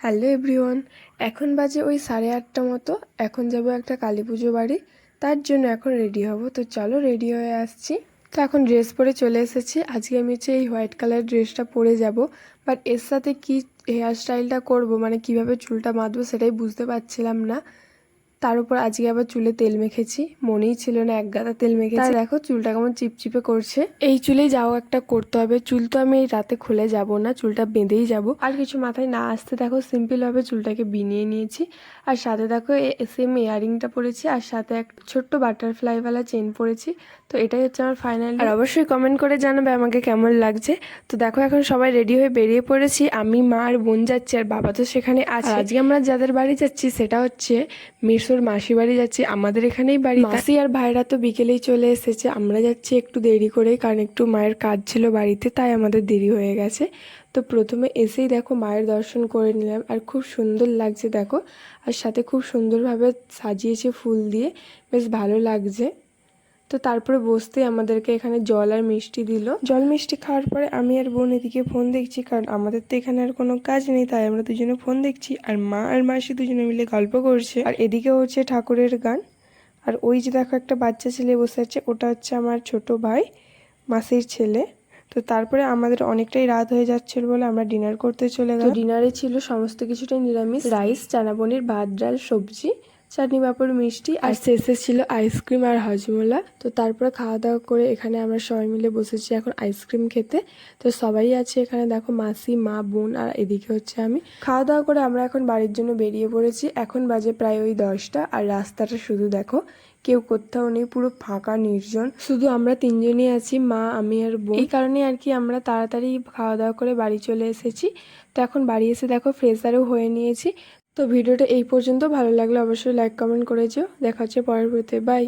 Hello everyone, এখন বাজে ওই 8:30 মতো। এখন যাব একটা কালী পুজো বাড়ি, তার জন্য এখন রেডি হব। তো চলো রেডি হয়ে আসছি। তো এখন ড্রেস পরে চলে এসেছি। আজকে আমি এই হোয়াইট কালার ড্রেসটা পরে যাব, বাট এর সাথে কি হেয়ার স্টাইলটা করব, মানে কিভাবে চুলটা বাঁধবো সেটাই বুঝতে পারছিলাম না। তার উপর আজকে আবার চুলে তেল মেখেছি, মনেই ছিল না এক গাদা তেল মেখেছি। দেখো চুলটা কেমন চিপচিপে করছে। এই চুলেই যাও একটা করতে হবে। চুল তো আমি এই রাতে খুলে যাব না, চুলটা বেঁধেই যাব। আর কিছু মাথায় না আসতে দেখো সিম্পল ভাবে চুলটাকে বিনিয়ে নিয়েছি। আর সাথে দেখো সেম ইয়ারিংটা পরেছি, আর সাথে এক ছোট্ট বাটারফ্লাই ওয়ালা চেন পরেছি। তো এটাই হচ্ছে আমার ফাইনাল। আর অবশ্যই কমেন্ট করে জানাবে আমাকে কেমন লাগছে। তো দেখো এখন সবাই রেডি হয়ে বেরিয়ে পড়েছি। আমি, মা আর বোন যাচ্ছি, আর বাবা তো সেখানে আছে। আজকে আমরা যাদের বাড়ি যাচ্ছি সেটা হচ্ছে মিরসুর মাসি বাড়ি যাচ্ছি। আমাদের এখানেই বাড়ি। মাসি আর ভাইরা তো বিকেলেই চলে এসেছে, আমরা যাচ্ছি একটু দেরি করে, কারণ একটু মায়ের কাজ ছিল বাড়িতে, তাই আমাদের দেরি হয়ে গেছে। তো প্রথমে এসেই দেখো মায়ের দর্শন করে নিলাম, আর খুব সুন্দর লাগছে দেখো। আর সাথে খুব সুন্দরভাবে সাজিয়েছে ফুল দিয়ে, বেশ ভালো লাগছে। তো তারপরে বসতে আমাদেরকে এখানে জল আর মিষ্টি দিল। জল মিষ্টি খাওয়ার পরে আমি আর বোন এদিকে ফোন দেখছি, কারণ আমাদের তো এখানে আর কোনো কাজ নেই, তাই আমরা দুজনে ফোন দেখছি। আর মা আর মাসি দুজনে মিলে গল্প করছে, আর এদিকে হচ্ছে ঠাকুরের গান। আর ওই যে দেখো একটা বাচ্চা ছেলে বসে আছে, ওটা হচ্ছে আমার ছোট ভাই, মাসির ছেলে। তো তারপরে আমাদের অনেকটাই রাত হয়ে যাচ্ছিল বলে আমরা ডিনার করতে চলে গেলাম। তো ডিনারে ছিল সমস্ত কিছুটাই নিরামিষ, রাইস, চানা পনির, ভাত, ডাল, সবজি, চাটনি, পাঁপড়, মিষ্টি, আর শেষে ছিল আইসক্রিম আর হজমোলা। তো তারপরে খাওয়া দাওয়া করে এখানে আমরা সবাই মিলে বসেছি এখন আইসক্রিম খেতে। তো সবাই আছে এখানে দেখো, মাসি, মা, বোন, আর এদিকে হচ্ছে আমি। খাওয়া দাওয়া করে আমরা এখন বাড়ির জন্য বেরিয়ে পড়েছি। এখন বাজে প্রায় ওই 10টা, আর রাস্তাটা শুধু দেখো কেউ কোথাও নেই, পুরো ফাঁকা নির্জন, শুধু আমরা তিনজনই আছি, মা, আমি আর বোন। এই কারণে আর কি আমরা তাড়াতাড়ি খাওয়া দাওয়া করে বাড়ি চলে এসেছি। তো এখন বাড়ি এসে দেখো ফ্রেশারও হয়ে নিয়েছি। তো ভিডিওটা এই পর্যন্ত। ভালো লাগলে অবশ্যই লাইক কমেন্ট করে যেও। দেখা হচ্ছে পরের ভিডিওতে। বাই।